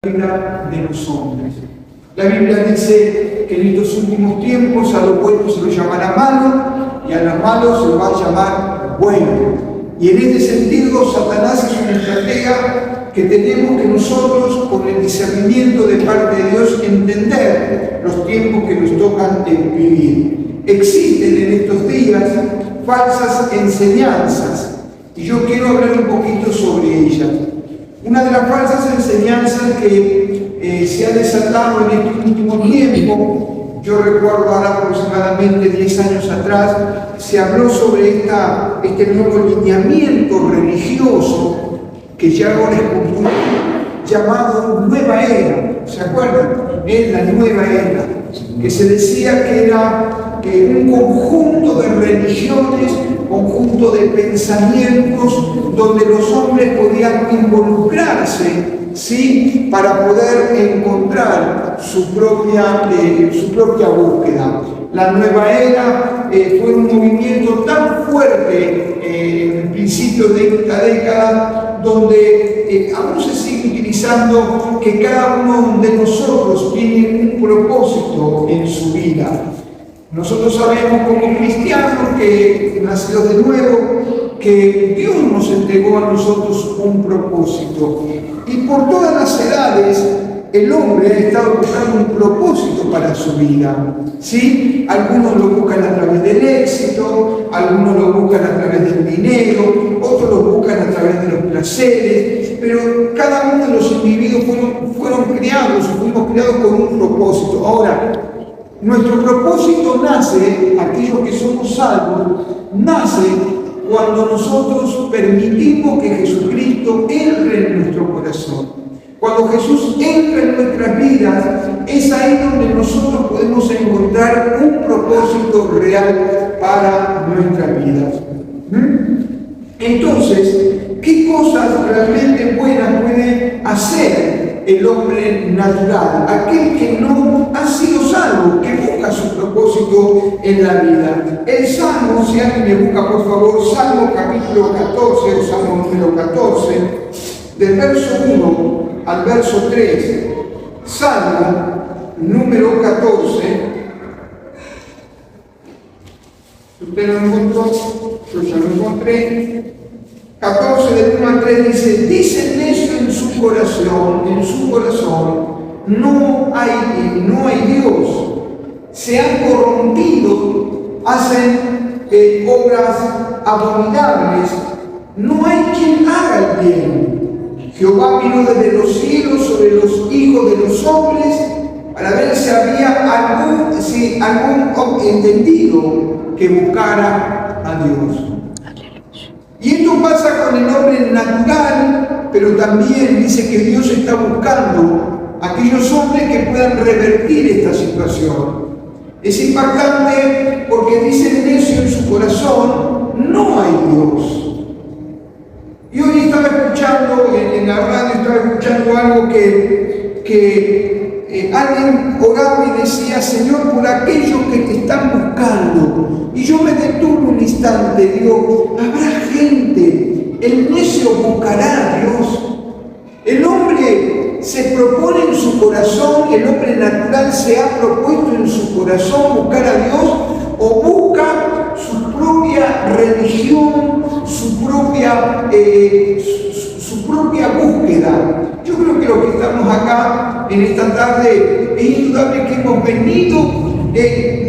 vida de los hombres. La Biblia dice que en estos últimos tiempos a los buenos se los llamará malo y a los malos se los va a llamar bueno. Y en este sentido, Satanás es una estratega que tenemos que nosotros, con el discernimiento de parte de Dios, entender los tiempos que nos tocan vivir. Existen en estos días falsas enseñanzas y yo quiero hablar un poquito sobre ellas. Una de las falsas enseñanzas que se ha desatado en este último tiempo, yo recuerdo ahora aproximadamente 10 años atrás, se habló sobre este nuevo lineamiento religioso que ya ahora es cultura, llamado Nueva Era. ¿Se acuerdan? Es la Nueva Era, que se decía que era un conjunto de religiones, conjunto de pensamientos donde los hombres podían involucrarse, ¿sí?, para poder encontrar su propia búsqueda. La Nueva Era fue un movimiento tan fuerte en el principio de esta década, donde aún se sigue utilizando que cada uno de nosotros tiene un propósito en su vida. Nosotros sabemos como cristianos que nacidos de nuevo, que Dios nos entregó a nosotros un propósito. Y por todas las edades, el hombre ha estado buscando un propósito para su vida, ¿sí? Algunos lo buscan a través del éxito, algunos lo buscan a través del dinero, otros lo buscan a través de los placeres, pero cada uno de los individuos fueron creados, fuimos creados con un propósito. Ahora, nuestro propósito nace, aquellos que somos salvos, nace cuando nosotros permitimos que Jesucristo entre en nuestro corazón. Cuando Jesús entra en nuestras vidas, es ahí donde nosotros podemos encontrar un propósito real para nuestras vidas. Entonces, ¿qué cosas realmente buenas puede hacer el hombre natural? Aquel que no ha sido salvo, que busca su propósito en la vida. El Salmo, si alguien me busca por favor, Salmo capítulo 14, o Salmo número 14, del verso 1 al verso 3, Salmo número 14. ¿Usted lo encontró? Yo ya lo encontré. 14 del 1 al 3 dice el necio en su corazón, no hay Dios. Se han corrompido, hacen obras abominables, no hay quien haga el bien. Jehová vino desde los cielos sobre los hijos de los hombres para ver si había algún entendido que buscara a Dios. Y esto pasa con el hombre natural, pero también dice que Dios está buscando a aquellos hombres que puedan revertir esta situación. Es impactante porque dice el necio en su corazón, no hay Dios. Y hoy estaba escuchando, en la radio estaba escuchando algo que alguien oraba y decía, Señor, por aquellos que te están buscando. Y yo me detuve un instante, digo, habrá gente, el necio buscará a Dios. El hombre se propone en su corazón, el hombre natural se ha propuesto en su corazón buscar a Dios, o busca su propia religión, su propia búsqueda. Yo creo que los que estamos acá en esta tarde es indudable que hemos venido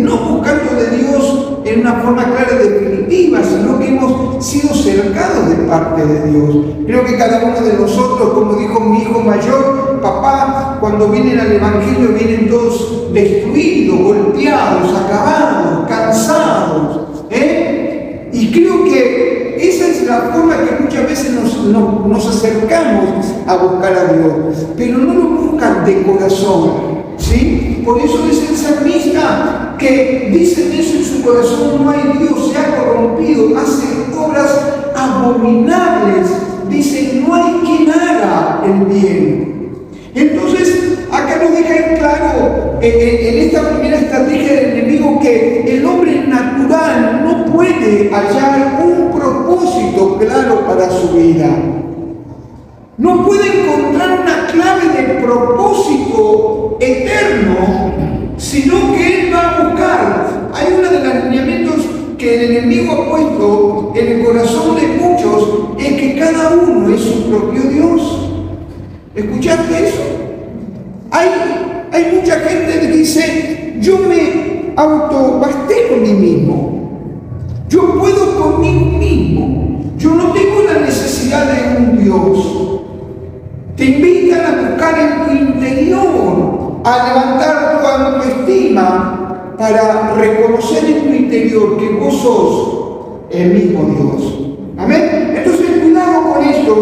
no buscando de Dios en una forma clara y definitiva, sino que hemos sido cercados de parte de Dios. Creo que cada uno de nosotros, como dijo mi hijo mayor, papá, cuando vienen al Evangelio vienen todos destruidos, golpeados, acabados, cansados, y creo que esa es la forma que muchas veces nos acercamos a buscar a Dios, pero no lo buscan de corazón, ¿sí? Por eso es el salmista que dice eso en su corazón, no hay Dios, se ha corrompido, hace obras abominables, dice, no hay quien haga el bien. Entonces, acá nos deja en claro, en esta primera estrategia del enemigo, que el hombre natural no puede hallar un propósito claro para su vida. no puede encontrar una clave de propósito eterno, sino que él va a buscar. Hay uno de los alineamientos que el enemigo ha puesto en el corazón de muchos, es que cada uno es su propio Dios. ¿Escuchaste eso? Hay mucha gente que dice, yo me autobasté con mí mismo, yo puedo conmigo mismo, yo no tengo la necesidad de un Dios. Te invitan a buscar en tu interior, a levantar tu autoestima para reconocer en tu interior que vos sos el mismo Dios. Amén. Entonces cuidado con esto,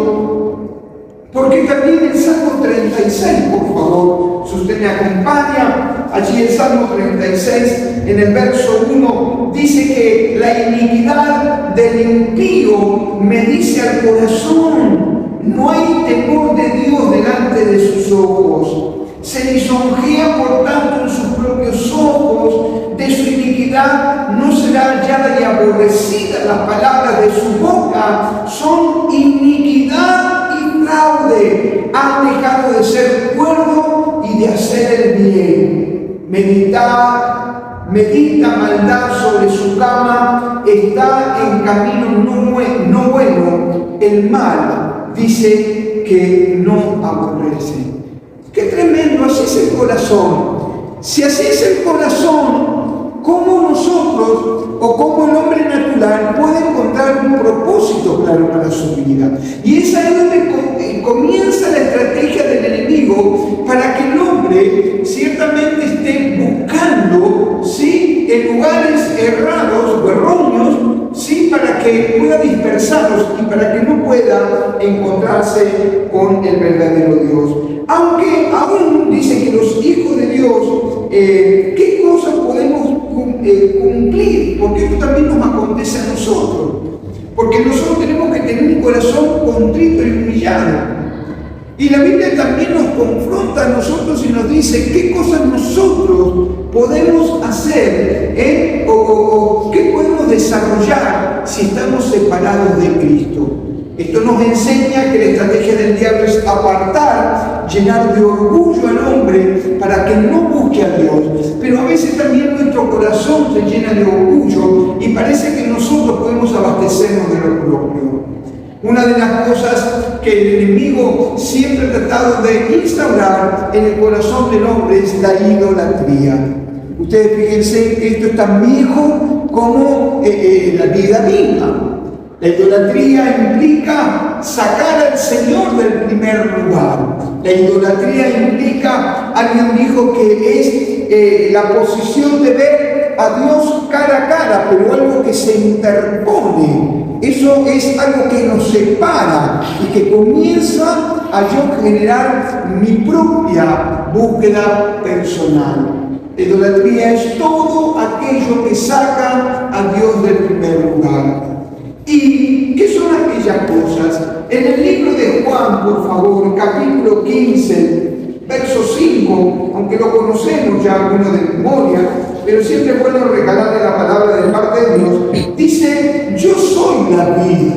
porque también el Salmo 36, por favor, si usted me acompaña, allí el Salmo 36, en el verso 1, dice que la iniquidad del impío me dice al corazón, no hay temor de Dios delante de sus ojos. Se lisonjea por tanto en sus propios ojos, de su iniquidad no será hallada y aborrecida. Las palabras de su boca son iniquidad y fraude. Han dejado de ser cuerdo y de hacer el bien. Medita maldad sobre su cama, está en camino no bueno. El mal dice que no aborrece. ¡Qué tremendo! Así es el corazón. Si así es el corazón, ¿cómo nosotros o cómo el hombre natural puede encontrar un propósito claro para su vida? Y es ahí donde comienza la estrategia del enemigo para que el hombre ciertamente esté buscando, ¿sí?, en lugares errados o erróneos, ¿sí?, para que pueda dispersarlos y para que no pueda encontrarse con el verdadero Dios. Aunque aún dice que los hijos de Dios, ¿qué cosas podemos cumplir? Porque esto también nos acontece a nosotros. Porque nosotros tenemos que tener un corazón contrito y humillado. Y la Biblia también nos confronta a nosotros y nos dice qué cosas nosotros podemos hacer, o qué podemos desarrollar si estamos separados de Cristo. Esto nos enseña que la estrategia del diablo es apartar, llenar de orgullo al hombre para que no busque a Dios. Pero a veces también nuestro corazón se llena de orgullo y parece que nosotros podemos abastecernos de lo propio. Una de las cosas que el enemigo siempre ha tratado de instaurar en el corazón del hombre es la idolatría. Ustedes fíjense que esto es tan viejo como la vida misma. La idolatría implica sacar al Señor del primer lugar. La idolatría implica, alguien dijo que es la posición de ver a Dios cara a cara, pero algo que se interpone. Eso es algo que nos separa y que comienza a yo generar mi propia búsqueda personal. La idolatría es todo aquello que saca a Dios del primer lugar. ¿Y qué son aquellas cosas? En el libro de Juan, por favor, capítulo 15, verso 5, aunque lo conocemos ya alguno de memoria, pero siempre es bueno regalarle la palabra de parte de Dios, dice, yo soy la vid,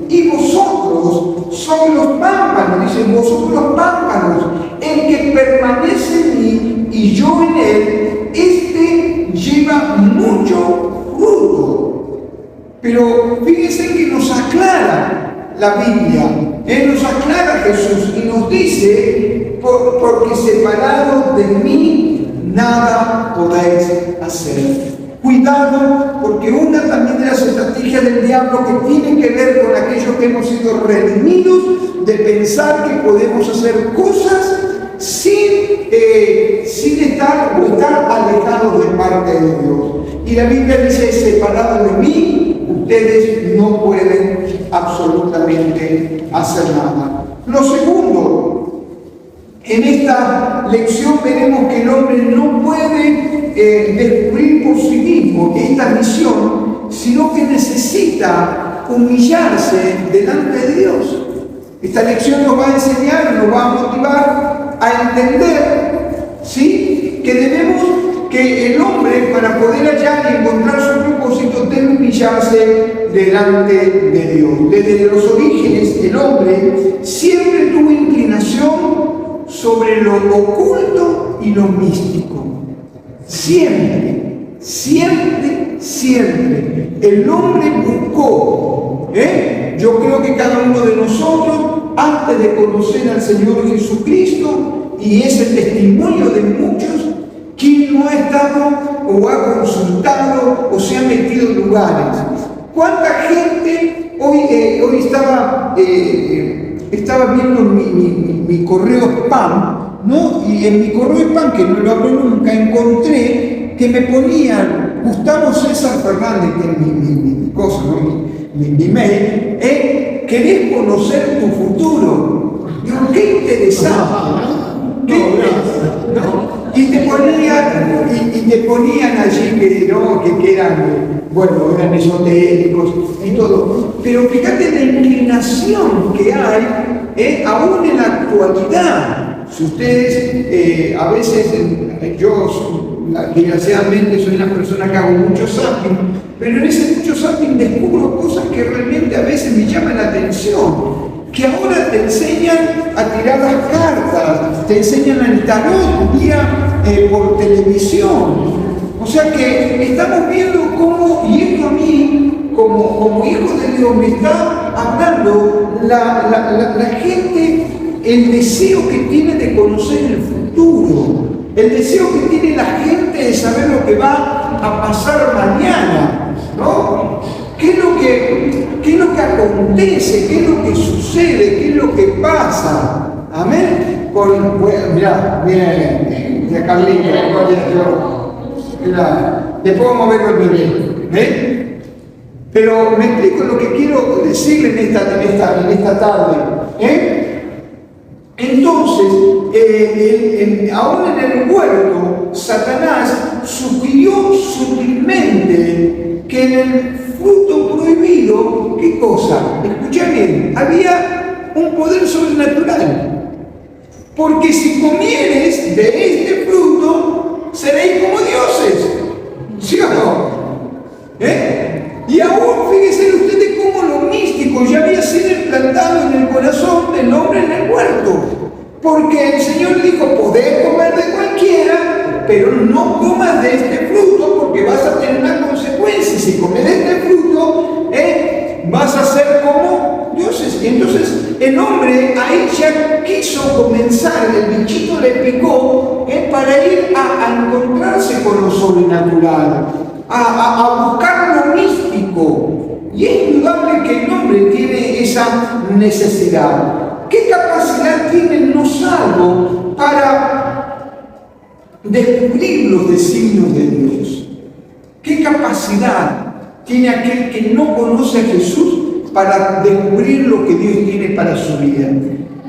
y vosotros sois los pámpanos, dice, vosotros los pámpanos, el que permanece en mí y yo en él, este lleva mucho fruto. Pero fíjense que nos aclara la Biblia, nos aclara Jesús y nos dice, porque separados de mí nada podéis hacer. Cuidado, porque una también de las estrategias del diablo que tiene que ver con aquello que hemos sido redimidos, de pensar que podemos hacer cosas sin estar alejados de parte de Dios. Y la Biblia dice, separados de mí, ustedes no pueden absolutamente hacer nada. Lo segundo, en esta lección veremos que el hombre no puede descubrir por sí mismo esta misión, sino que necesita humillarse delante de Dios. Esta lección nos va a enseñar, nos va a motivar a entender, ¿sí?, que que el hombre, para poder hallar y encontrar su propósito, debe humillarse delante de Dios. Desde los orígenes, el hombre siempre tuvo inclinación sobre lo oculto y lo místico. Siempre, siempre, siempre. El hombre buscó, yo creo que cada uno de nosotros, antes de conocer al Señor Jesucristo, y es el testimonio de muchos, quien no ha estado o ha consultado o se ha metido en lugares. ¿Cuánta gente hoy estaba viendo mi correo spam, ¿no? Y en mi correo spam, que no lo abro nunca, encontré que me ponían Gustavo César Fernández, que es mi cosa, ¿no? mi mail, ¿querés conocer tu futuro? Digo, qué interesante. ¿No? Y te ponían allí que eran, bueno, eran esotéricos y todo. Pero fíjate la inclinación que hay, aún en la actualidad. Si ustedes, a veces, yo desgraciadamente soy una persona que hago mucho zapping, pero en ese mucho zapping descubro cosas que realmente a veces me llaman la atención. Que ahora te enseñan a tirar las cartas, te enseñan el tarot por televisión. O sea que estamos viendo cómo, y esto a mí, como hijo de Dios, me está hablando la gente, el deseo que tiene de conocer el futuro, el deseo que tiene la gente de saber lo que va a pasar mañana, ¿no? ¿Qué es lo que acontece? ¿Qué es lo que sucede? ¿Qué es lo que pasa? Amén. Mirá, Carlita, después vamos a ver el bebé. Pero me explico lo que quiero decirle en esta tarde. Entonces, aún en el huerto, Satanás sugirió sutilmente que en el fruto prohibido, ¿qué cosa? Escucha bien, había un poder sobrenatural. Porque si comieres de este fruto, seréis como dioses. ¿Sí o no? Y aún fíjense ustedes cómo lo místico ya había sido implantado en el corazón del hombre en el huerto. Porque el Señor dijo, podés comer de cualquiera, pero no comas de este fruto porque vas a tener una consecuencia. Si comes de este fruto, vas a ser como dioses. Y entonces el hombre ahí ya quiso comenzar, el bichito le picó, para ir a encontrarse con lo sobrenatural, a buscar lo místico. Y es indudable que el hombre tiene esa necesidad. ¿Qué capacidad tiene el no salvo para descubrir los designios de Dios? ¿Qué capacidad tiene aquel que no conoce a Jesús para descubrir lo que Dios tiene para su vida?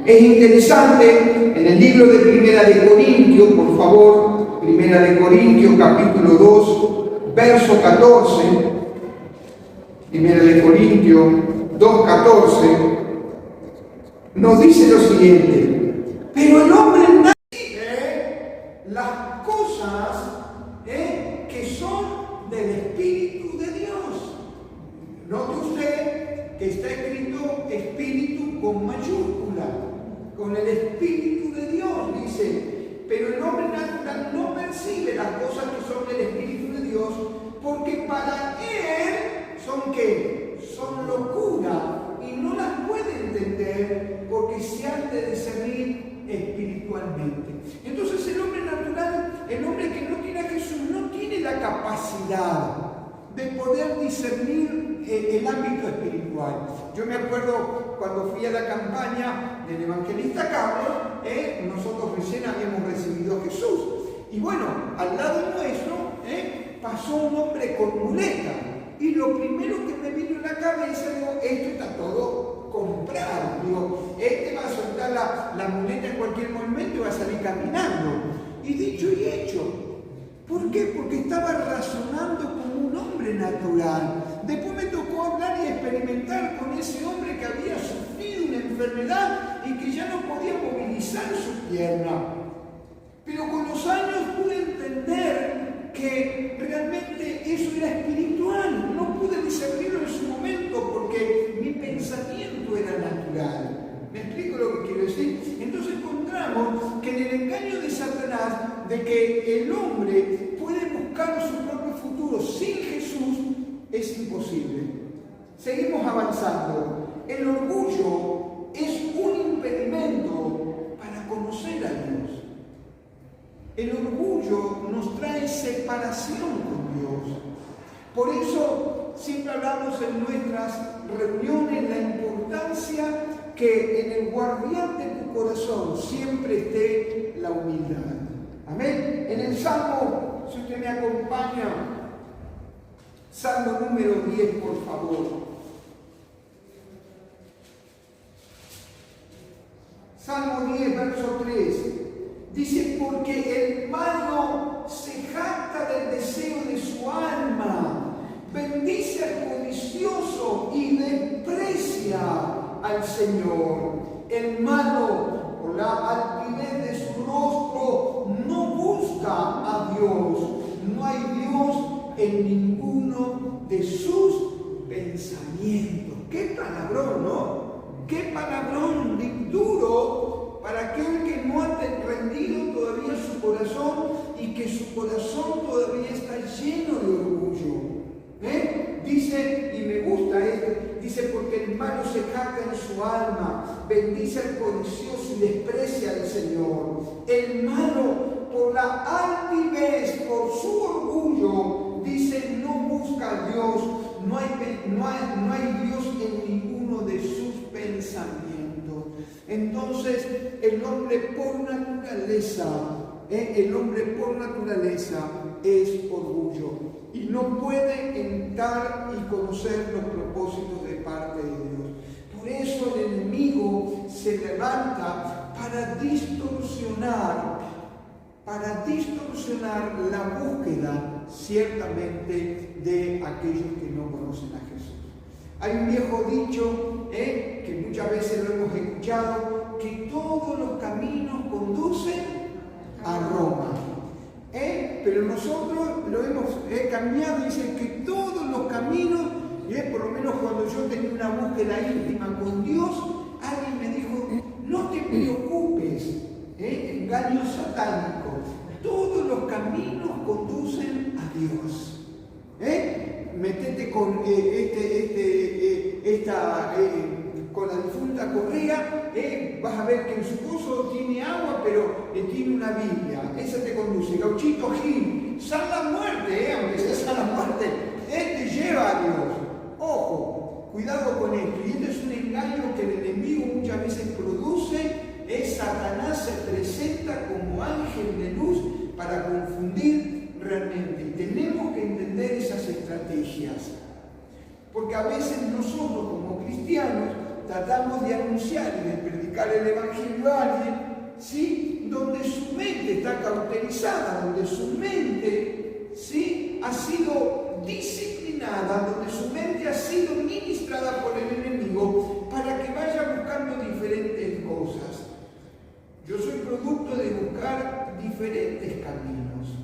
Es interesante, en el libro de Primera de Corintios, por favor, Primera de Corintios, capítulo 2, verso 14, Primera de Corintios 2, 14, nos dice lo siguiente: pero el hombre no recibe las cosas que son del Espíritu de Dios. Note usted que está escrito Espíritu con mayúscula, con el Espíritu de Dios, dice. Pero el hombre natural no percibe las cosas que son del Espíritu de Dios, porque para él son ¿qué? Son locura. Y no las puede entender porque se han de discernir espiritualmente. Entonces el hombre natural, el hombre que no tiene a Jesús, no tiene la capacidad de poder discernir el ámbito espiritual. Yo me acuerdo cuando fui a la campaña del evangelista Carlos, nosotros recién habíamos recibido a Jesús. Y bueno, al lado nuestro pasó un hombre con muleta. Y lo primero que me vino en la cabeza, digo, esto está todo comprado. Digo, va a soltar la muleta en cualquier momento y va a salir caminando. Y dicho y hecho. ¿Por qué? Porque estaba razonando como un hombre natural. Después me tocó hablar y experimentar con ese hombre que había sufrido una enfermedad y que ya no podía movilizar su pierna. Pero con los años pude entender era espiritual, no pude discernirlo en su momento porque mi pensamiento era natural. ¿Me explico lo que quiero decir? Entonces encontramos que en el engaño de Satanás de que el hombre puede buscar su propio futuro sin Jesús es imposible. Seguimos avanzando. El orgullo es un impedimento para conocer a Dios. El orgullo nos trae separación con Dios. Por eso siempre hablamos en nuestras reuniones la importancia que en el guardián de tu corazón siempre esté la humildad. Amén. En el Salmo, si usted me acompaña, Salmo número 10, por favor. Salmo 10, verso 3. Dice, porque el malo se jacta del deseo de su alma, bendice al codicioso y desprecia al Señor. El malo, por la altivez de su rostro, no busca a Dios. No hay Dios en ninguno de sus pensamientos. ¡Qué palabrón!, ¿no? ¡Qué palabrón duro para aquel que no ha rendido todavía su corazón y que su corazón todavía está lleno de orgullo! Dice, y me gusta esto, dice, porque el malo se jacta en su alma, bendice al codicioso y desprecia al Señor. El malo, por la altivez, por su orgullo, dice, no busca a Dios, no hay Dios en ninguno de sus pensamientos. Entonces, el hombre por naturaleza es orgullo y no puede entrar y conocer los propósitos de parte de Dios. Por eso el enemigo se levanta para distorsionar la búsqueda ciertamente de aquellos que no conocen a Jesús. Hay un viejo dicho que muchas veces lo hemos escuchado, que todos los caminos conducen a Roma. Pero nosotros lo hemos cambiado y dice que todos los caminos, por lo menos cuando yo tenía una búsqueda íntima con Dios, alguien me dijo, no te preocupes, engaño satánico, todos los caminos conducen a Dios. Metete con con la difunta Correa, vas a ver que en su pozo tiene agua, pero tiene una Biblia, esa te conduce. Gauchito Gil, sal la muerte, aunque sea sal la muerte, te lleva a Dios. Ojo, cuidado con esto. Y esto es un engaño que el enemigo muchas veces produce. Satanás se presenta como ángel de luz para confundir realmente. Y tenemos que entender esas estrategias. Porque a veces nosotros como cristianos tratamos de anunciar y de predicar el evangelio a alguien, ¿sí?, donde su mente está cauterizada, donde su mente, ¿sí?, ha sido disciplinada, donde su mente ha sido ministrada por el enemigo para que vaya buscando diferentes cosas. Yo soy producto de buscar diferentes caminos,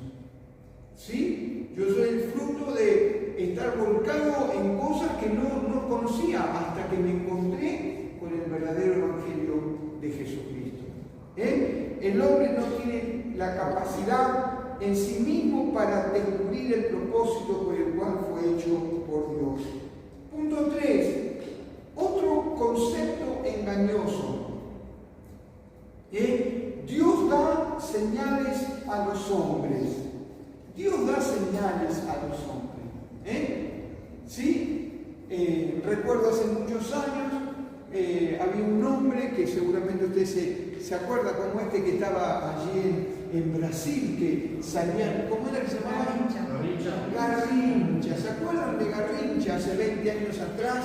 ¿sí? Yo soy el fruto de estar volcado en cosas que no conocía hasta que me encontré con el verdadero evangelio de Jesucristo. El hombre no tiene la capacidad en sí mismo para descubrir el propósito por el cual fue hecho por Dios. Punto 3. Otro concepto engañoso. Dios da señales a los hombres. Dios da señales a los hombres. ¿Sí? Recuerdo hace muchos años, había un hombre que seguramente usted se acuerda, como este que estaba allí en Brasil, que salían, ¿cómo era que se llamaba? Garrincha. ¿Se acuerdan de Garrincha hace 20 años atrás?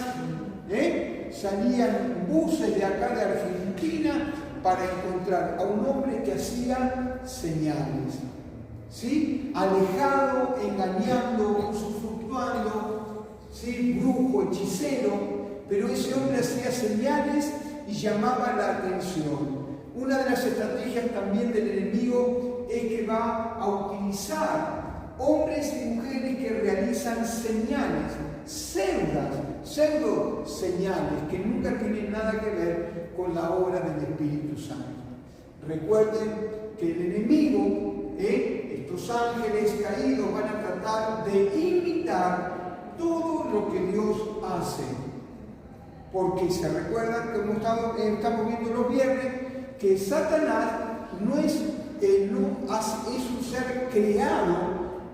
Salían buses de acá de Argentina para encontrar a un hombre que hacía señales. ¿Sí? Alejado, engañando, usufructuando, ¿sí? Brujo, hechicero, pero ese hombre hacía señales y llamaba la atención. Una de las estrategias también del enemigo es que va a utilizar hombres y mujeres que realizan señales, pseudo señales, que nunca tienen nada que ver con la obra del Espíritu Santo. Recuerden que el enemigo, estos ángeles caídos, van a tratar de imitar todo lo que Dios hace. Porque se recuerdan, como estamos viendo los viernes, que Satanás es un ser creado,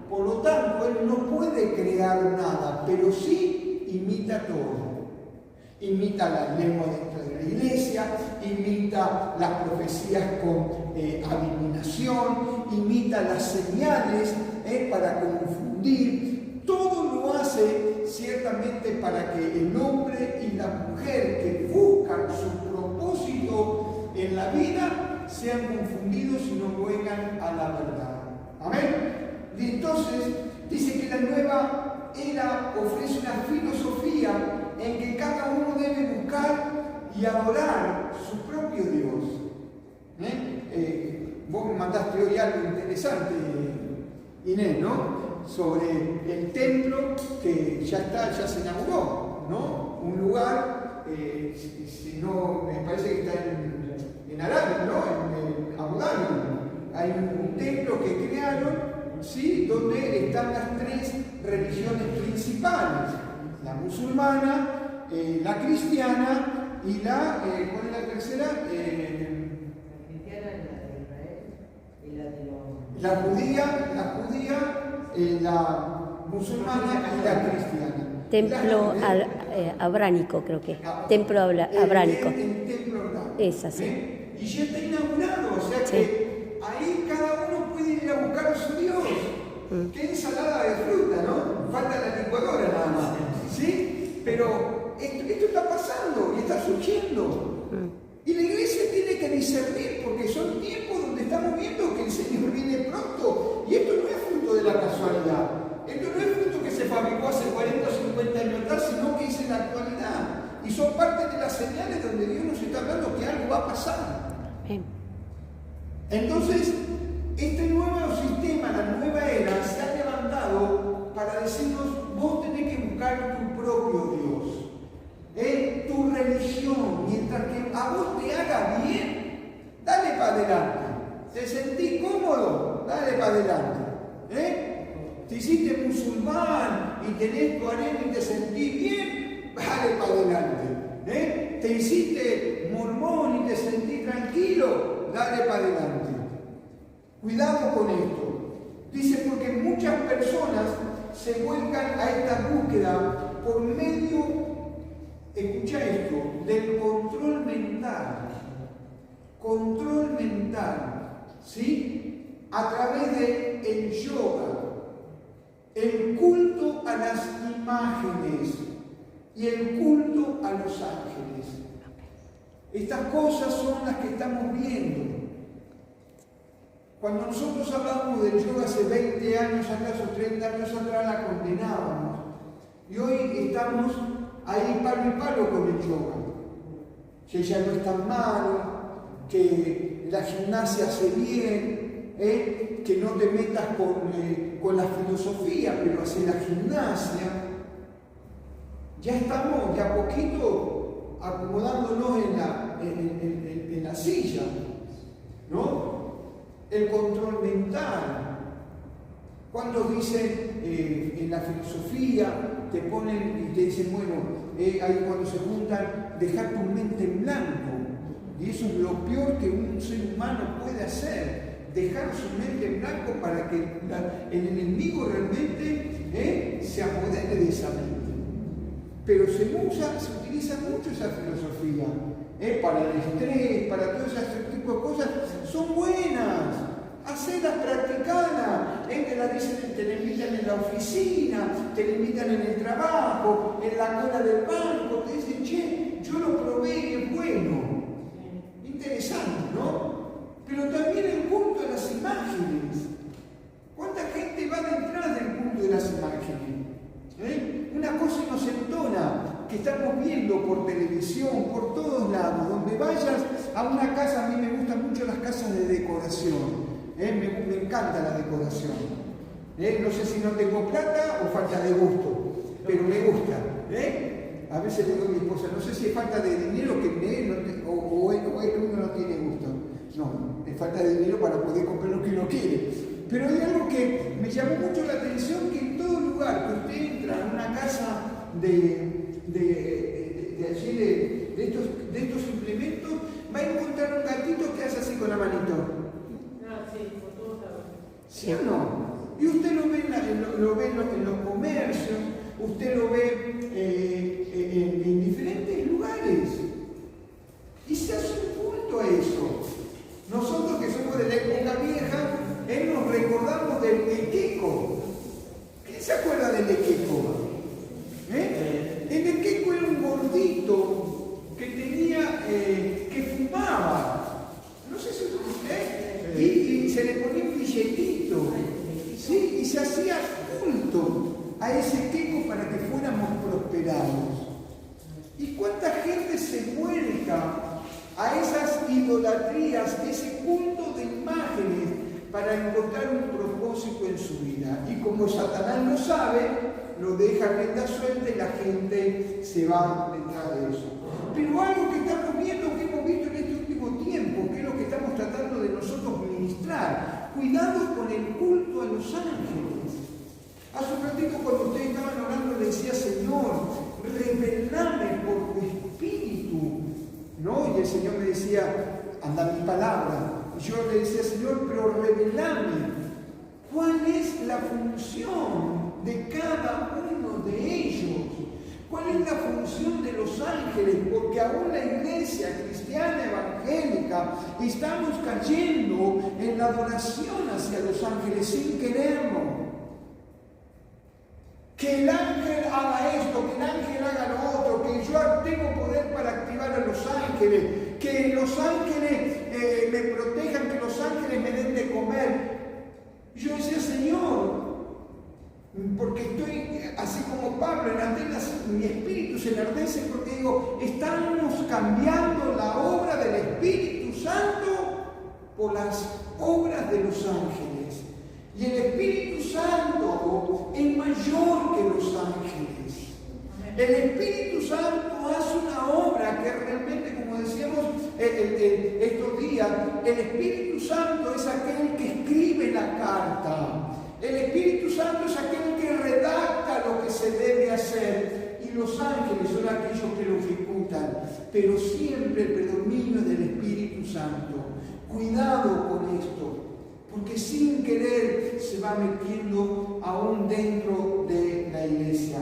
por lo tanto, él no puede crear nada, pero sí imita todo. Imita la lengua dentro de la iglesia, imita las profecías con adivinación, imita las señales para confundir. Todo lo hace ciertamente para que el hombre y la mujer que buscan su propósito en la vida sean confundidos y no vengan a la verdad. Amén. Y entonces dice que la nueva era ofrece una filosofía en que cada uno debe buscar y adorar su propio Dios. Vos me mandaste hoy algo interesante, Inés, ¿no? Sobre el templo que ya se inauguró, ¿no? Un lugar, si no, me parece que está en Arabia, ¿no? En Abu Dhabi. Hay un templo que crearon, ¿sí? Donde están las tres religiones principales: la musulmana, la cristiana y la, ¿cuál es la tercera? La cristiana es la de Israel y la de los... La judía, la musulmana y la cristiana. Templo abránico, creo que. Templo abránico. El templo abránico. Es así. Y ya está inaugurado, o sea que ahí cada uno puede ir a buscar a su Dios. Qué ensalada de fruta, ¿no? Falta la licuadora nada más. ¿Sí? Pero esto está pasando y está surgiendo. Y la iglesia tiene que discernir, porque son tiempos donde estamos viendo que el Señor viene pronto. Y esto no es fruto de la casualidad. Esto no es fruto que se fabricó hace 40 o 50 años atrás, sino que es en la actualidad. Y son parte de las señales donde Dios nos está hablando que algo va a pasar. Entonces, este nuevo sistema, la nueva era, se ha levantado para decirnos: vos tenés que buscar tu propio Dios, tu religión, mientras que a vos te haga bien, dale para adelante. ¿Te sentís cómodo? Dale para adelante. Te hiciste musulmán y tenés tu harem y te sentís bien, dale para adelante. Te hiciste mormón y te sentís tranquilo, dale para adelante. Cuidado con esto. Dice, porque muchas personas se vuelcan a esta búsqueda por medio, escucha esto, del control mental. Control mental, ¿sí? A través del yoga, el culto a las imágenes y el culto a los ángeles. Estas cosas son las que estamos viendo. Cuando nosotros hablábamos del yoga hace 20 años atrás o 30 años atrás, la condenábamos. Y hoy estamos ahí palo y palo con el yoga. Que ya no es tan malo, que la gimnasia hace bien, que no te metas con la filosofía, pero hace la gimnasia. Ya estamos de a poquito acomodándonos en la silla, ¿no? El control mental. Cuando dicen en la filosofía, te ponen y te dicen, bueno, ahí cuando se juntan, dejar tu mente en blanco. Y eso es lo peor que un ser humano puede hacer, dejar su mente en blanco para que el enemigo realmente se apodere de esa mente. Pero se utiliza mucho esa filosofía, para el estrés, para todo ese tipo de cosas. Son buenas, hacelas, practicalas. Te la dicen, te la invitan en la oficina, te la invitan en el trabajo, en la cola del banco, te dicen, che, yo lo probé y es bueno. Interesante, ¿no? Pero también el culto de las imágenes. ¿Cuánta gente va detrás del culto de las imágenes? Una cosa inocentona que estamos viendo por televisión, por todos lados. Donde vayas a una casa, a mí me gustan mucho las casas de decoración. Me encanta la decoración. No sé si no tengo plata o falta de gusto, pero me gusta. A veces le digo a mi esposa, no sé si es falta de dinero o es que uno no tiene gusto. No, es falta de dinero para poder comprar lo que uno quiere. Pero hay algo que me llamó mucho la atención, que en todo lugar que usted entra en una casa de estos implementos, va a encontrar un gatito que hace así con la manito. Sí, por todos lados. ¿Sí o no? Y usted lo ve en los comercios, usted lo ve en diferentes lugares. Y se hace un culto a eso. Nosotros que somos de la época vieja, nos recordamos del equeco. ¿Quién se acuerda del equeco? El equeco era un gordito que que fumaba. No sé si y se le ponía un billetito. ¿Sí? Y se hacía culto a ese queco para que fuéramos prosperados. ¿Y cuánta gente se vuelca a esas idolatrías, ese culto de imágenes, para encontrar un propósito en su vida? Y como Satanás lo sabe, lo deja rienda suelta y la gente se va detrás de eso. Pero algo que estamos viendo, que hemos visto en este último tiempo, que es lo que estamos tratando de nosotros ministrar: cuidado con el culto a los ángeles. Hace un ratito, cuando ustedes estaban orando, le decía: Señor, revelame por tu espíritu, ¿no? Y el Señor me decía: anda mi palabra. Y yo le decía: Señor, pero revelame cuál es la función de cada uno de ellos. ¿Cuál es la función de los ángeles? Porque aún la iglesia cristiana evangélica estamos cayendo en la adoración hacia los ángeles sin quererlo. Que el ángel haga esto, que el ángel haga lo otro, que yo tengo poder para activar a los ángeles, que los ángeles me protejan, que los ángeles me den de comer. Yo decía: Señor, porque estoy, así como Pablo, en Atenas, mi espíritu se enardece, porque digo, estamos cambiando la obra del Espíritu Santo por las obras de los ángeles. Y el Espíritu Santo es mayor que los ángeles. El Espíritu Santo hace una obra que realmente, como decíamos estos días, el Espíritu Santo es aquel que escribe la carta. El Espíritu Santo es aquel que redacta lo que se debe hacer. Y los ángeles son aquellos que lo ejecutan. Pero siempre el predominio del Espíritu Santo. Cuidado con esto, porque sin querer se va metiendo aún dentro de la iglesia.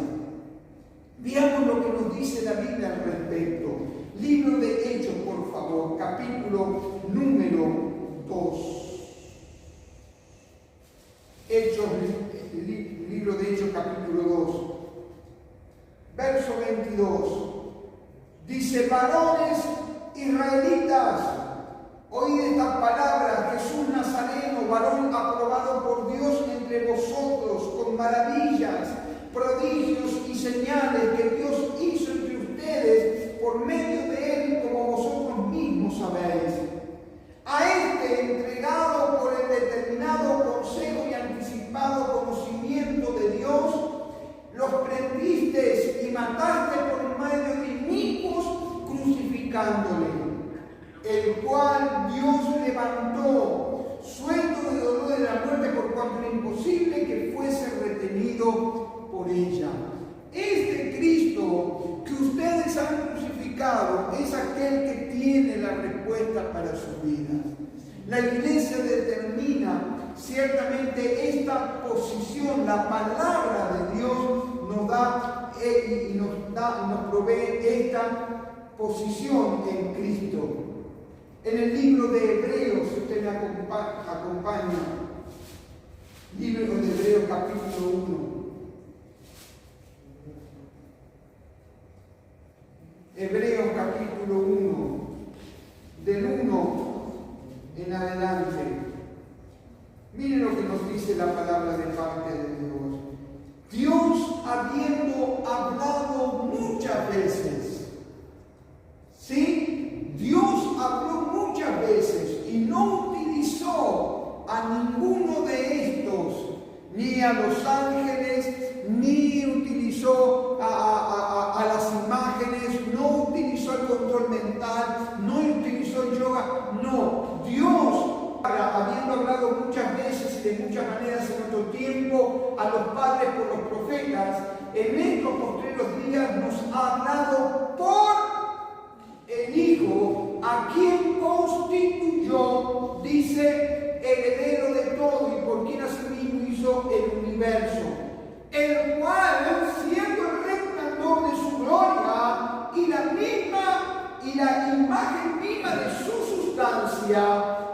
Veamos lo que nos dice la Biblia al respecto. Libro de Hechos, por favor, capítulo número 2. Hechos, libro de Hechos, capítulo 2. Verso 22. Dice: varones israelitas, oíd estas palabras: Jesús Nazareno, varón aprobado por Dios entre vosotros, con maravillas, prodigios y señales que Dios hizo entre ustedes por medio de él, como vosotros mismos sabéis. A este, entregado por el determinado consejo y anticipado conocimiento de Dios, los prendiste y mataste por medio de inicuos, crucificándole, el cual Dios levantó, suelto de dolor de la muerte, por cuanto era imposible que fuese retenido por ella. Este Cristo que ustedes han crucificado es aquel que tiene la respuesta para su vida. La iglesia determina ciertamente esta posición. La palabra de Dios nos da y nos provee esta posición en Cristo. En el libro de Hebreos, si usted me acompaña, libro de Hebreos capítulo 1. Hebreos capítulo 1, del 1 en adelante. Miren lo que nos dice la palabra de parte de Dios. Dios, habiendo hablado muchas veces, ¿sí? Dios habló muchas veces y no utilizó a ninguno de estos ni a los ángeles, ni utilizó a las imágenes, no utilizó el control mental, no utilizó el yoga. No, Dios, habiendo hablado muchas veces y de muchas maneras en nuestro tiempo a los padres por los profetas, en estos postreros días nos ha hablado por el Hijo, a quien constituyó, dice, heredero de todo y por quien asimismo hizo el universo, el cual, siendo el resplandor de su gloria y la imagen misma de su sustancia,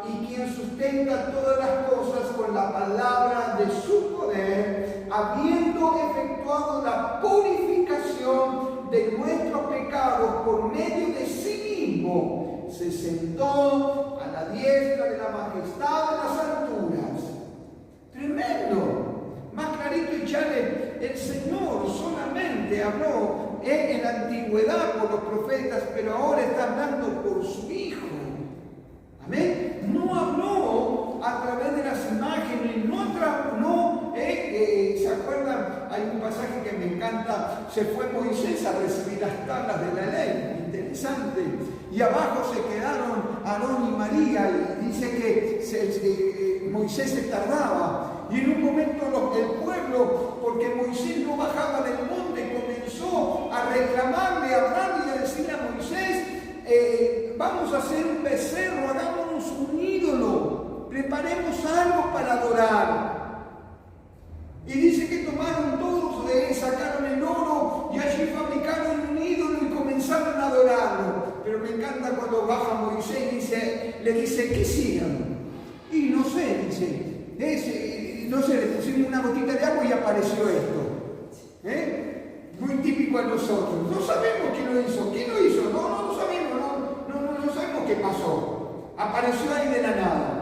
y quien sustenta todas las cosas con la palabra de su poder, habiendo efectuado la purificación de nuestros pecados por medio de sí mismo, se sentó a la diestra de la majestad de las alturas. Tremendo. Más clarito y chale, el Señor solamente habló en la antigüedad por los profetas, pero ahora está hablando por su Hijo. Amén. No habló a través de las imágenes, ¿se acuerdan? Hay un pasaje que me encanta, se fue Moisés a recibir las tablas de la ley, interesante, y abajo se quedaron Aarón y María, y dice que Moisés se tardaba, y en un momento el pueblo, porque Moisés no bajaba del monte, comenzó a reclamarle, a hablarle y a decirle a Moisés, vamos a hacer un becerro, hagámonos un ídolo, preparemos algo para adorar. Y dice que tomaron todos de él, sacaron el oro y allí fabricaron un ídolo y comenzaron a adorarlo. Pero me encanta cuando baja Moisés y le dice, ¿qué sigan? Y no sé, dice, no sé, le pusimos una gotita de agua y apareció esto. Muy típico a nosotros. No sabemos quién lo hizo. ¿Quién lo hizo? No sabemos, no sabemos qué pasó. Apareció ahí de la nada.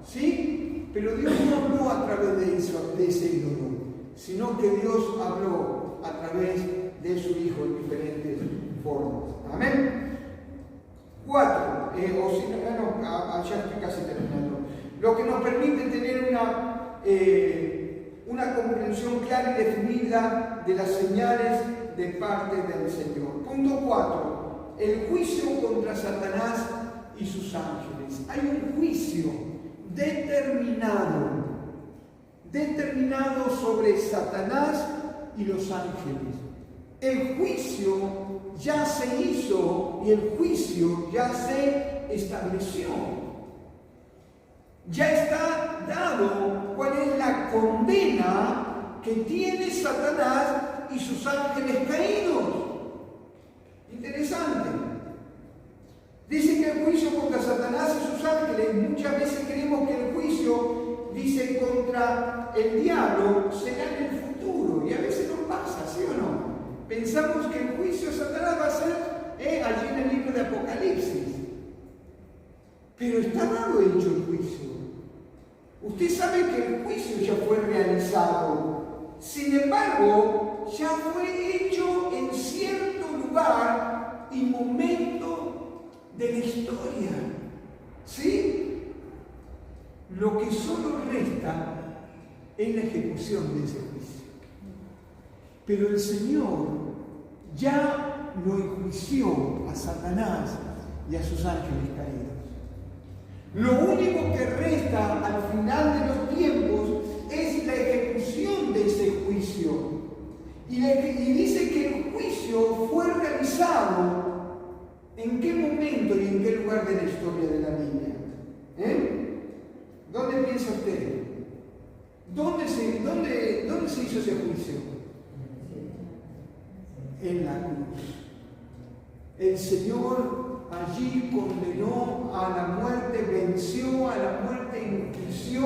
¿Sí? Pero Dios no habló a través de ese ídolo, sino que Dios habló a través de su Hijo en diferentes formas. Amén. 4, ya estoy casi terminando. Lo que nos permite tener una comprensión clara y definida de las señales de parte del Señor. Punto 4. El juicio contra Satanás y sus ángeles. Hay un juicio determinado sobre Satanás y los ángeles. El juicio ya se hizo y el juicio ya se estableció. Ya está dado cuál es la condena que tiene Satanás y sus ángeles caídos. Interesante. Dice que el juicio contra Satanás y sus ángeles, muchas veces creemos que el juicio, dice, contra el diablo será en el futuro, y a veces no pasa, ¿sí o no? Pensamos que el juicio a Satanás va a ser allí en el libro de Apocalipsis, pero está dado hecho el juicio. Usted sabe que el juicio ya fue realizado, sin embargo, ya fue hecho en cierto lugar y momento de la historia, ¿sí? Lo que solo resta es la ejecución de ese juicio. Pero el Señor ya lo enjuició a Satanás y a sus ángeles caídos. Lo único que resta al final de los tiempos es la ejecución de ese juicio. Y dice que el juicio fue realizado. ¿En qué momento y en qué lugar de la historia de la Biblia? ¿Dónde piensa usted? ¿Dónde se hizo ese juicio? En la cruz. El Señor allí condenó a la muerte, venció a la muerte, enjuició.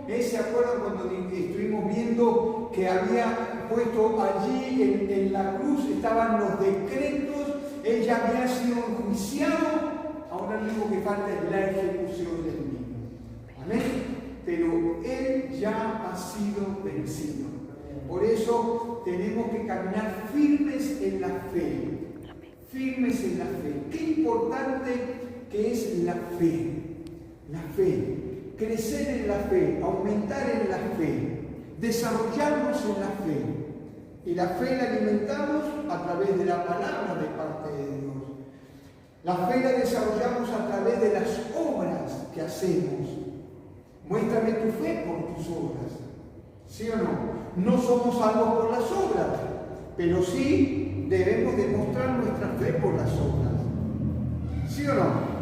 ¿Se acuerdan cuando estuvimos viendo que había puesto allí en la cruz, estaban los decretos? Él ya había sido enjuiciado, ahora lo único que falta es la ejecución del mismo. Amén. Pero Él ya ha sido vencido. Por eso tenemos que caminar firmes en la fe. Firmes en la fe. Qué importante que es la fe. La fe. Crecer en la fe, aumentar en la fe. desarrollarnos en la fe. Y la fe la alimentamos a través de la palabra de parte de Dios. La fe la desarrollamos a través de las obras que hacemos. Muéstrame tu fe por tus obras. ¿Sí o no? No somos salvos por las obras, pero sí debemos demostrar nuestra fe por las obras. ¿Sí o no?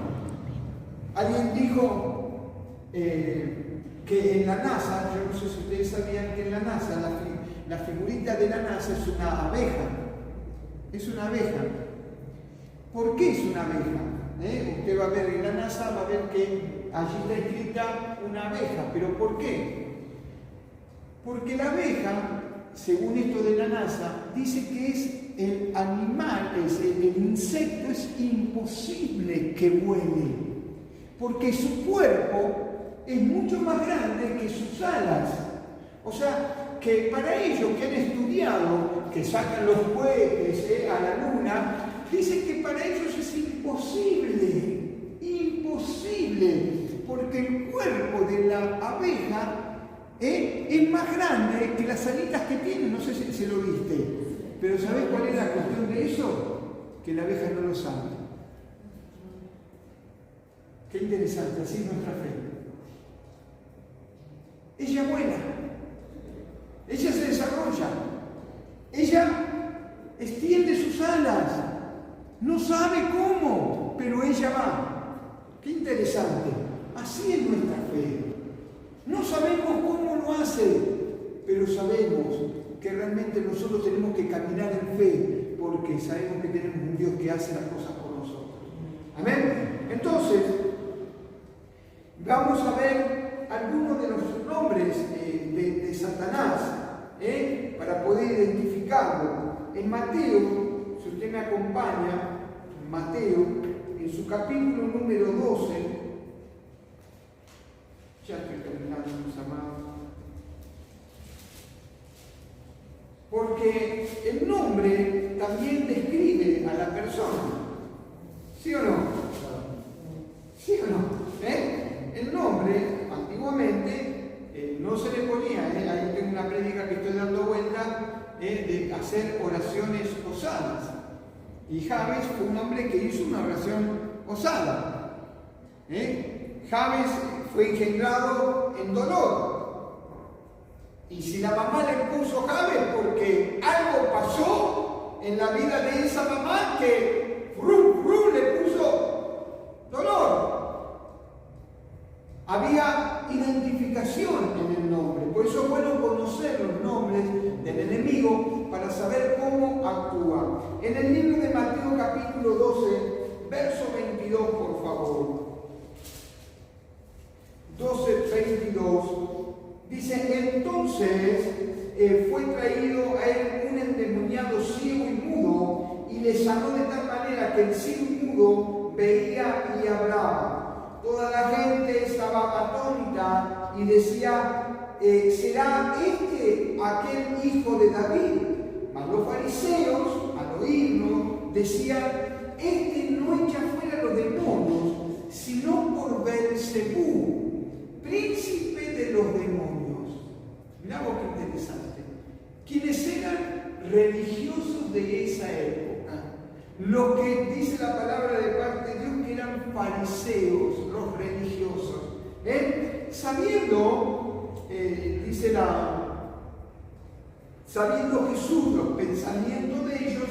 Alguien dijo que en la NASA, yo no sé si ustedes sabían que en la NASA, la figurita de la NASA es una abeja. Es una abeja. ¿Por qué es una abeja? Usted va a ver en la NASA, va a ver que allí está escrita una abeja. ¿Pero por qué? Porque la abeja, según esto de la NASA, dice que es el animal, el insecto es imposible que vuele, porque su cuerpo es mucho más grande que sus alas. O sea, que para ellos que han estudiado, que sacan los cohetes a la luna, dicen que para ellos es imposible, porque el cuerpo de la abeja es más grande que las alitas que tiene. No sé si se lo viste, pero ¿sabés cuál es la cuestión de eso? Que la abeja no lo sabe. Qué interesante, así es nuestra fe. Ella vuela, ella se desarrolla, ella extiende sus alas, no sabe cómo, pero ella va. Qué interesante, así es nuestra fe. No sabemos cómo lo hace, pero sabemos que realmente nosotros tenemos que caminar en fe, porque sabemos que tenemos un Dios que hace las cosas por nosotros. Amén. Entonces, vamos a ver algunos de los nombres de Satanás, para poder identificarlo. En Mateo, si usted me acompaña, Mateo, en su capítulo número 12, ya estoy terminando, mis amados. Porque el nombre también describe a la persona. ¿Sí o no? ¿Sí o no? El nombre, antiguamente, no se le ponía, ahí tengo una prédica que estoy dando vuelta, de hacer oraciones osadas. Y Jabes fue un hombre que hizo una oración osada. Jabes fue engendrado en dolor. Y si la mamá le puso Jabes, porque algo pasó en la vida de esa mamá que le puso dolor. Había identificación en el nombre. Por eso es bueno conocer los nombres del enemigo para saber cómo actúa. En el libro de Mateo capítulo 12, verso 22, por favor. 12:22, dice: entonces fue traído a él un endemoniado ciego y mudo, y le sanó de tal manera que el ciego y mudo veía y hablaba. Toda la gente estaba atónita y decía: ¿será este aquel hijo de David? Mas los fariseos, al oírlo, decían: este no echa fuera los demonios, sino por Beelzebú, príncipe de los demonios. Mirá vos qué interesante. Quienes eran religiosos de esa época, lo que dice la palabra de parte de Dios, que eran fariseos, los religiosos, sabiendo, sabiendo Jesús los pensamientos de ellos,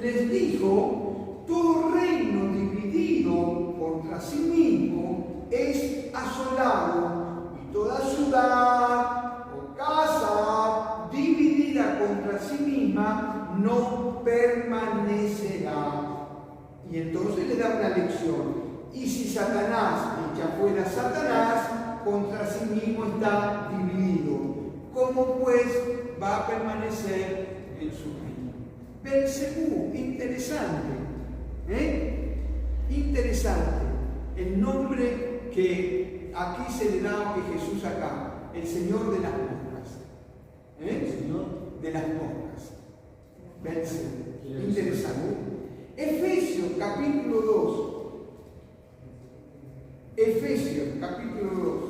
les dijo: todo reino dividido contra sí mismo es asolado, y toda ciudad o casa dividida contra sí misma no permanecerá. Y entonces le da una lección. Y si Satanás echa fuera a Satanás, contra sí mismo está dividido. ¿Cómo pues va a permanecer en su reino? Beelzebú, interesante. Interesante. El nombre que aquí se le da, que Jesús acá, el Señor de las moscas. El Señor de las moscas. Beelzebú. Interesante. Efesios capítulo 2. Efesios capítulo 2.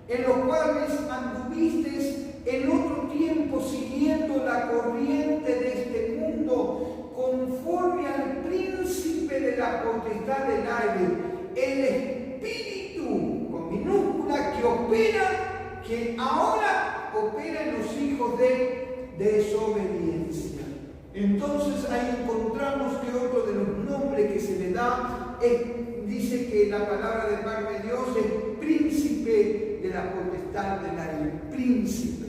en los cuales anduvisteis en otro tiempo siguiendo la corriente de este mundo, conforme al príncipe de la potestad del aire, el espíritu, con minúscula, que ahora opera en los hijos de desobediencia. Entonces ahí encontramos que otro de los nombres que se le da dice que la palabra de parte de Dios es príncipe de la potestad del aire, príncipe.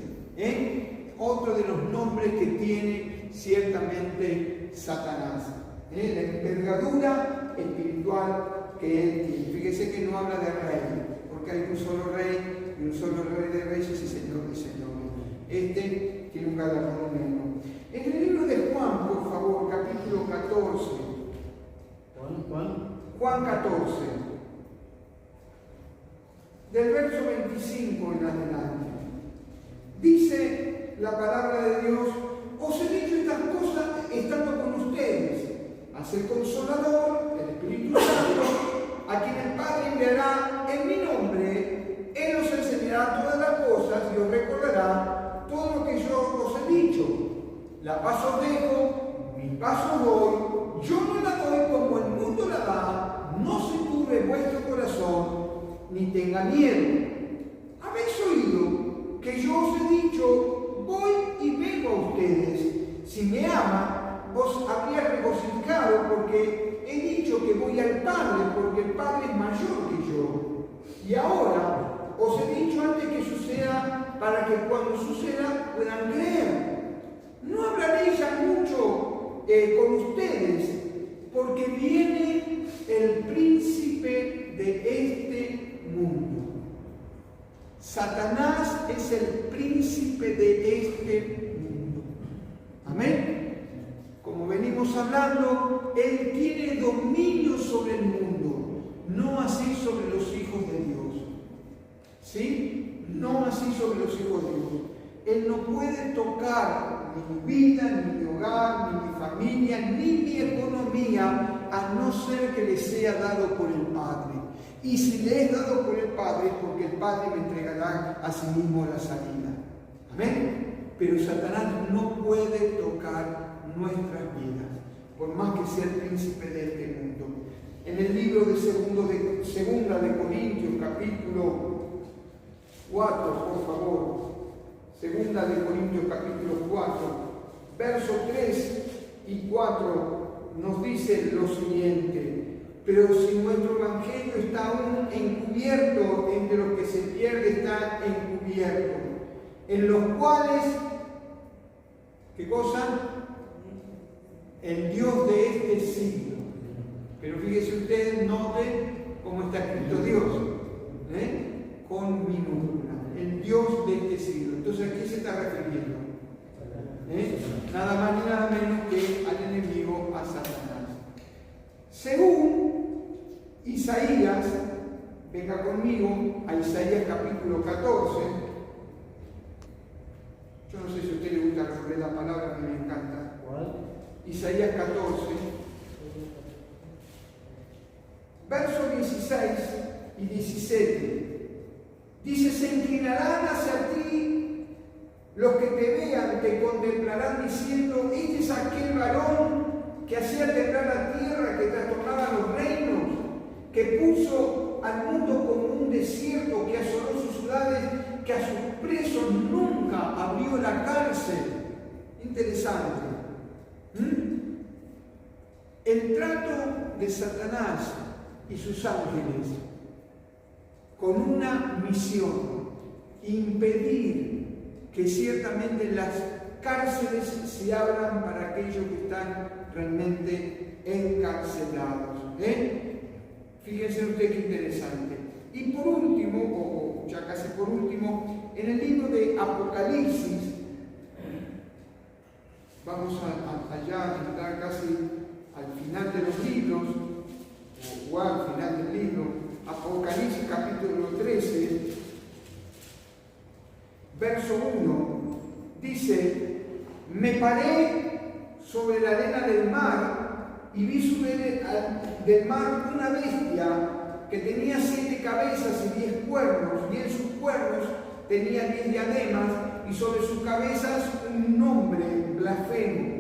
Otro de los nombres que tiene ciertamente Satanás. La envergadura espiritual que él tiene. Fíjese que no habla de rey, porque hay un solo rey, y un solo rey de reyes y señor de señores. Este tiene un galardón menos. En el libro de Juan, por favor, capítulo 14. Juan 14. Del verso 25 en adelante. Dice la palabra de Dios: os he dicho estas cosas estando con ustedes, haz el Consolador, el Espíritu Santo, a quien el Padre enviará en mi nombre. Él os enseñará todas las cosas y os recordará todo lo que yo os he dicho. La paz os dejo, mi paz os doy. Yo no la doy como el mundo la da. No se turbe vuestro corazón, ni tenga miedo. Habéis oído que yo os he dicho: voy y vengo a ustedes. Si me aman, os habría regocijado, porque he dicho que voy al Padre, porque el Padre es mayor que yo. Y ahora os he dicho antes que suceda, para que cuando suceda puedan creer. No hablaré ya mucho con ustedes, porque viene el príncipe de este mundo. Satanás es el príncipe de este mundo. Amén. Como venimos hablando, él tiene dominio sobre el mundo, no así sobre los hijos de Dios. ¿Sí? No así sobre los hijos de Dios. Él no puede tocar ni mi vida, ni mi hogar, ni mi familia, ni mi economía, a no ser que le sea dado por el Padre. Y si le es dado por el Padre, es porque el Padre me entregará a sí mismo la salida. Amén. Pero Satanás no puede tocar nuestras vidas, por más que sea el príncipe de este mundo. En el libro de Segunda de Corintios, capítulo 4, por favor. Segunda de Corintios, capítulo 4, versos 3 y 4, nos dice lo siguiente: pero si nuestro evangelio está aún encubierto, entre los que se pierde está encubierto, en los cuales, ¿qué cosa? El Dios de este siglo. Pero fíjese usted, note cómo está escrito Dios, con minúscula, el Dios de este siglo. Entonces, ¿a qué se está refiriendo? Nada más ni nada menos que al enemigo, a Satanás. Según Isaías, venga conmigo a Isaías capítulo 14. Yo no sé si a usted le gusta leer la palabra, que me encanta. ¿Cuál? Isaías 14, versos 16 y 17. Dice: se inclinarán hacia ti los que te vean, te contemplarán diciendo: este es aquel varón que hacía temblar la tierra, que trastornaba los reinos, que puso al mundo como un desierto, que asoló sus ciudades, que a sus presos nunca abrió la cárcel. Interesante. El trato de Satanás y sus ángeles con una misión: impedir que ciertamente las cárceles se abran para aquellos que están realmente encarcelados. Fíjense ustedes qué interesante. Y por último, o ya casi por último, en el libro de Apocalipsis, vamos allá a entrar casi al final de los libros, o al final del libro, Apocalipsis capítulo 13, verso 1, dice: me paré sobre la arena del mar y vi subir del mar una bestia que tenía 7 cabezas y 10 cuernos, y en sus cuernos tenía 10 diademas y sobre sus cabezas un nombre blasfemo.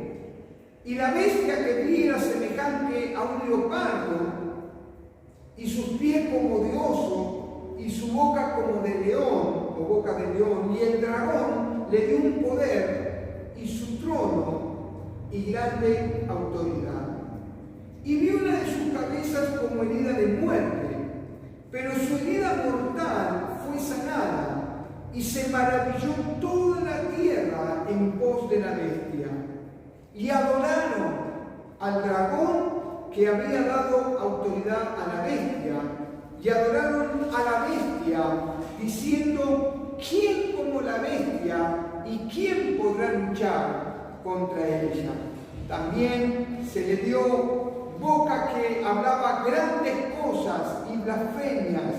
Y la bestia que vi era semejante a un leopardo, y sus pies como de oso, y su boca como de león, o boca de león. Y el dragón le dio un poder, y su trono, y grande autoridad. Y vi una de sus cabezas como herida de muerte, pero su herida mortal fue sanada, y se maravilló toda la tierra en pos de la bestia. Y adoraron al dragón que había dado autoridad a la bestia, y adoraron a la bestia, diciendo: ¿quién como la bestia y quién podrá luchar contra ella? También se le dio boca que hablaba grandes cosas y blasfemias,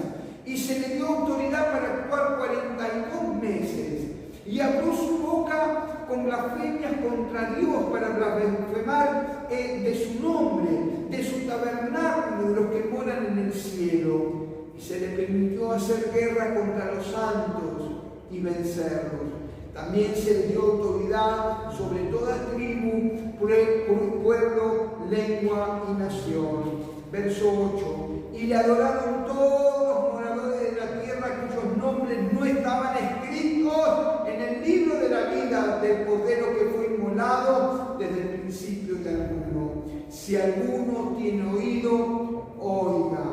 y se le dio autoridad para actuar 42 meses, y abrió su boca con blasfemias contra Dios para blasfemar de su nombre, de su tabernáculo, de los que moran en el cielo. Y se le permitió hacer guerra contra los santos y vencerlos. También se le dio autoridad sobre toda tribu, pueblo, lengua y nación. Verso 8. Y le adoraron todos los moradores de la tierra cuyos nombres no estaban escritos en el libro de la vida del Cordero que fue inmolado desde el principio de alguno. Si alguno tiene oído, oiga.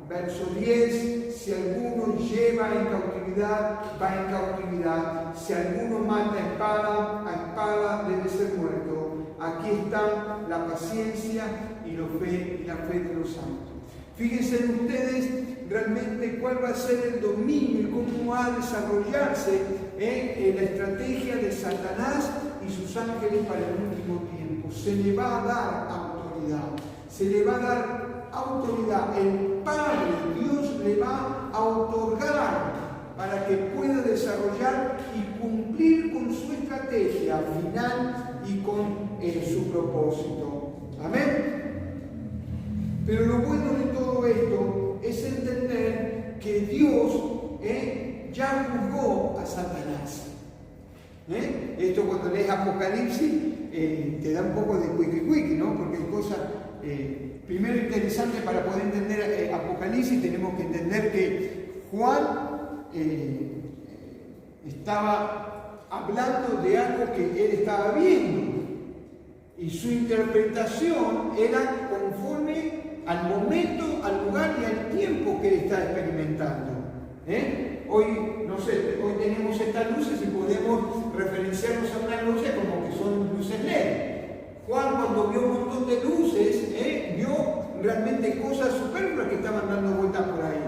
Verso 10. Si alguno lleva en cautividad, va en cautividad. Si alguno mata a espada debe ser muerto. Aquí está la paciencia y la fe de los santos. Fíjense ustedes realmente cuál va a ser el dominio y cómo va a desarrollarse la estrategia de Satanás y sus ángeles para el último tiempo. Se le va a dar autoridad, se le va a dar autoridad. El Padre, Dios, le va a otorgar para que pueda desarrollar y cumplir con su estrategia final y con su propósito. Amén. Pero lo bueno de todo esto es entender que Dios ya juzgó a Satanás. Esto cuando lees Apocalipsis te da un poco de cuiqui, ¿no? Porque hay cosas, primero interesantes para poder entender Apocalipsis, tenemos que entender que Juan estaba hablando de algo que él estaba viendo. Y su interpretación era conforme al momento, al lugar y al tiempo que él está experimentando. Hoy, no sé, hoy tenemos estas luces y podemos referenciarnos a unas luces como que son luces LED. Juan, cuando vio un montón de luces, vio realmente cosas superfluas que estaban dando vueltas por ahí.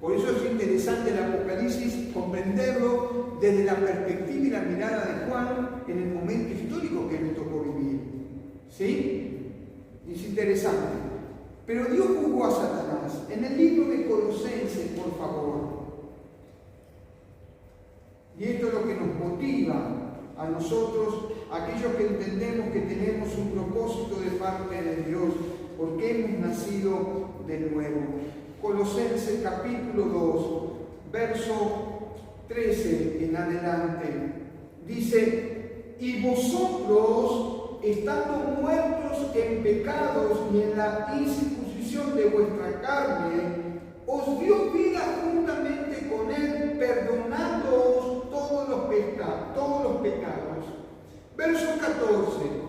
Por eso es interesante el Apocalipsis comprenderlo desde la perspectiva y la mirada de Juan en el momento histórico que le tocó vivir. ¿Sí? Es interesante. Pero Dios juzgó a Satanás. En el libro de Colosenses, por favor. Y esto es lo que nos motiva a nosotros, aquellos que entendemos que tenemos un propósito de parte de Dios, porque hemos nacido de nuevo. Colosenses capítulo 2, verso 13 en adelante. Dice: y vosotros, estando muertos en pecados y en la incircuncisión de vuestra carne, os dio vida juntamente con él, perdonándoos todos los pecados. Verso 14.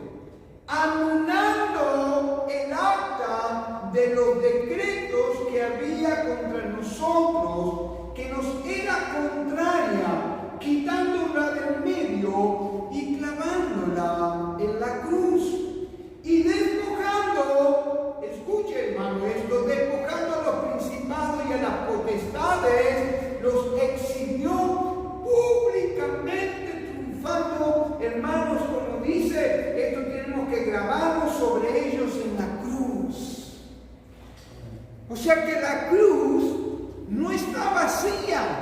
Anulando el acta de los decretos que había contra nosotros, que nos era contraria, quitándola del medio y clavándola en la cruz. Y despojando, escuche hermano esto, despojando a los principados y a las potestades, los exhibió públicamente, triunfando, hermanos, como dice, esto tenemos que grabarlo sobre ellos en la cruz. O sea que la cruz no está vacía.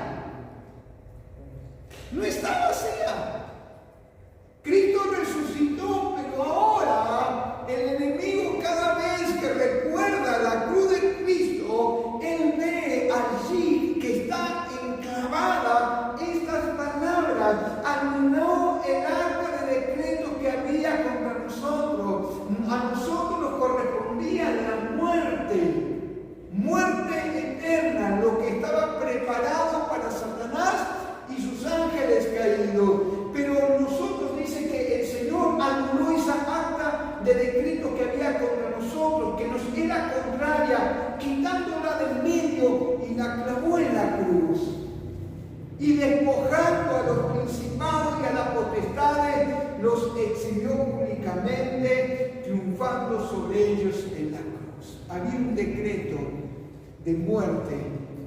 la clavó en la cruz. Y despojando a los principados y a las potestades, los exhibió públicamente, triunfando sobre ellos en la cruz. Había un decreto de muerte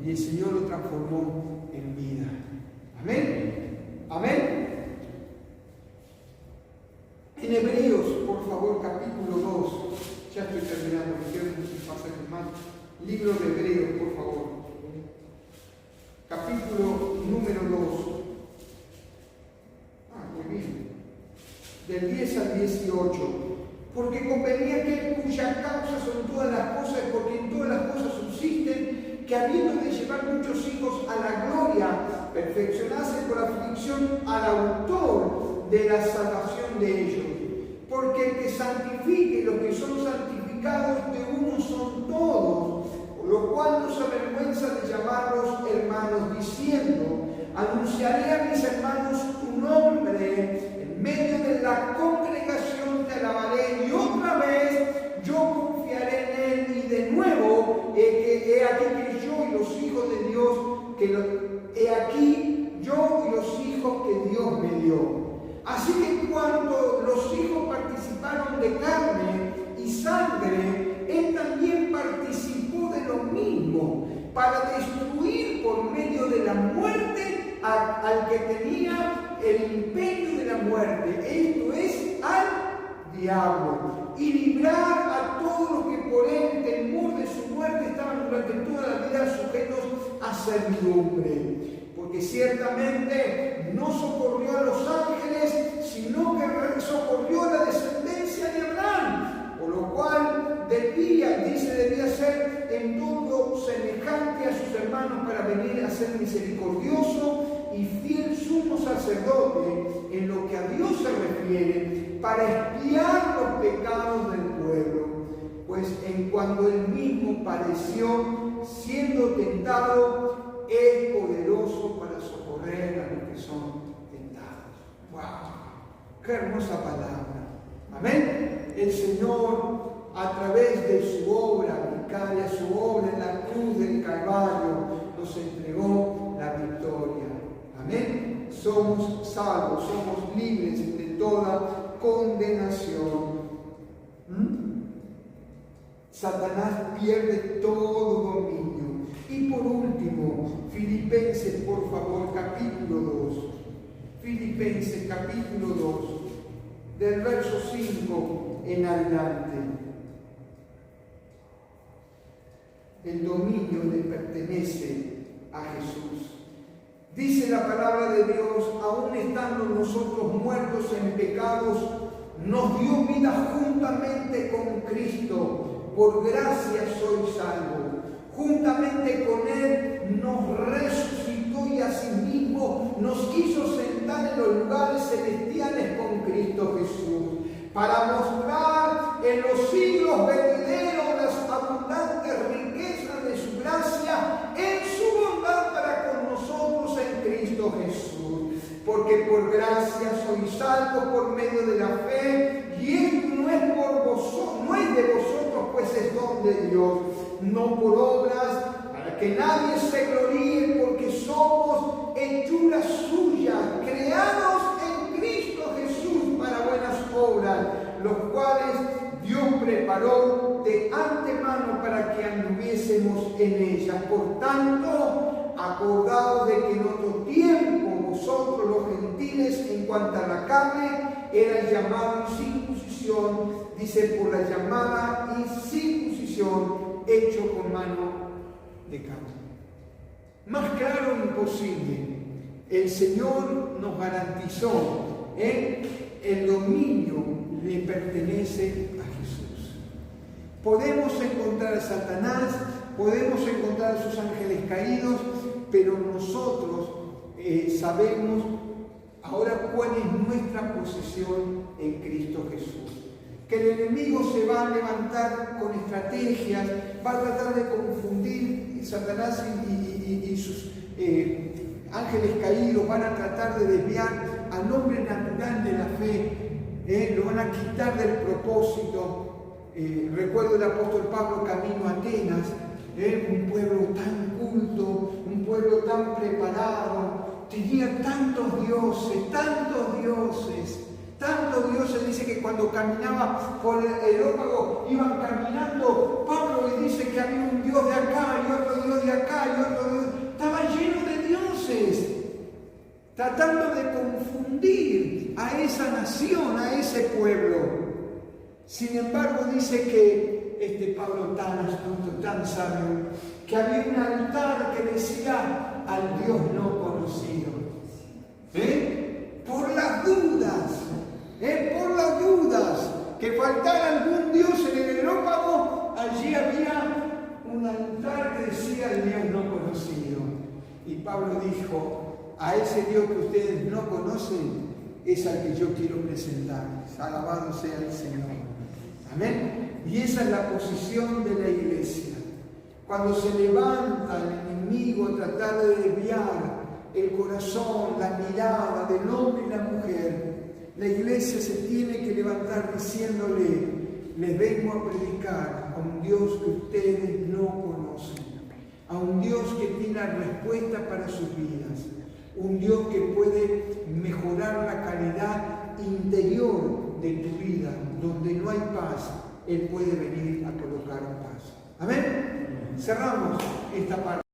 y el Señor lo transformó en vida. Amén. Amén. En Hebreos, por favor, capítulo 2. Ya estoy terminando, me quedan muchos pasajes más. Libro de Hebreos, por favor. Capítulo número 2. Muy bien. Del 10 al 18. Porque convenía que cuya causa son todas las cosas, porque en todas las cosas subsisten, que habiendo de llevar muchos hijos a la gloria, perfeccionase por aflicción al autor de la salvación de ellos. Porque el que santifique, los que son santificados de uno son todos, por lo cual no se avergüenza de llamarlos hermanos, diciendo: anunciaré a mis hermanos tu nombre, en medio de la congregación te alabaré, y otra vez yo confiaré en él, y de nuevo, he aquí que yo y los hijos de Dios, he aquí yo y los hijos que Dios me dio. Así que cuando los hijos participaron de carne y sangre, él también participó de lo mismo, para destruir por medio de la muerte al que tenía el imperio de la muerte, esto es, al diablo, y librar a todos los que por el temor de su muerte estaban durante toda la vida sujetos a servidumbre. Porque ciertamente no socorrió a los ángeles, sino que socorrió a la descendencia de Abraham, por lo cual debía ser en todo semejante a sus hermanos para venir a ser misericordioso y fiel sumo sacerdote en lo que a Dios se refiere, para expiar los pecados del pueblo. Pues en cuanto él mismo padeció, siendo tentado, es poderoso para socorrer a los que son tentados. ¡Wow! ¡Qué hermosa palabra! Amén. El Señor, a través de su obra vicaria, su obra en la cruz del Calvario, nos entregó la victoria. Amén. Somos salvos, somos libres de toda condenación. Satanás pierde todo dominio. Y por último, Filipenses, por favor, capítulo 2. Filipenses, capítulo 2, del verso 5 en adelante. El dominio le pertenece a Jesús. Dice la palabra de Dios: aún estando nosotros muertos en pecados, nos dio vida juntamente con Cristo. Por gracia soy salvo. Juntamente con Él nos resucitó y asimismo nos quiso sentar en los lugares celestiales con Cristo Jesús, para mostrar en los siglos venideros las abundantes riquezas de su gracia en su bondad para con nosotros en Cristo Jesús. Porque por gracia soy salvo por medio de la fe, y esto no es por vosotros, no es de vosotros, pues es don de Dios, no por obras, para que nadie se gloríe, porque somos hechura suya, creados en Cristo Jesús para buenas obras, los cuales Dios preparó de antemano para que anduviésemos en ellas. Por tanto, acordaos de que en otro tiempo vosotros los gentiles, en cuanto a la carne, eran llamados incircuncisión, dice, por la llamada incircuncisión hecho con mano de carne. Más claro imposible. El Señor nos garantizó el dominio le pertenece a Jesús. Podemos encontrar a Satanás, podemos encontrar a sus ángeles caídos, pero nosotros sabemos ahora cuál es nuestra posesión en Cristo Jesús. Que el enemigo se va a levantar con estrategias, va a tratar de confundir Satanás y sus ángeles caídos, van a tratar de desviar al hombre natural de la fe, lo van a quitar del propósito. Recuerdo el apóstol Pablo camino a Atenas, un pueblo tan culto, un pueblo tan preparado, tenía tantos dioses, tantos dioses. Tantos dioses, dice que cuando caminaba por el Areópago, iban caminando, Pablo le dice que había un dios de acá y otro dios de acá y otro dios. Estaba lleno de dioses, tratando de confundir a esa nación, a ese pueblo. Sin embargo, dice que Pablo tan astuto, tan sabio, que había un altar que decía al Dios no conocido. Por las dudas. Por las dudas, que faltara algún dios en el Areópago, allí había un altar que decía el Dios no conocido. Y Pablo dijo, a ese Dios que ustedes no conocen, es al que yo quiero presentarles. Alabado sea el Señor. Amén. Y esa es la posición de la iglesia. Cuando se levanta el enemigo a tratar de desviar el corazón, la mirada del hombre y la mujer, la iglesia se tiene que levantar diciéndole, les vengo a predicar a un Dios que ustedes no conocen, a un Dios que tiene respuesta para sus vidas, un Dios que puede mejorar la calidad interior de tu vida, donde no hay paz, Él puede venir a colocar paz. Amén. Cerramos esta parte.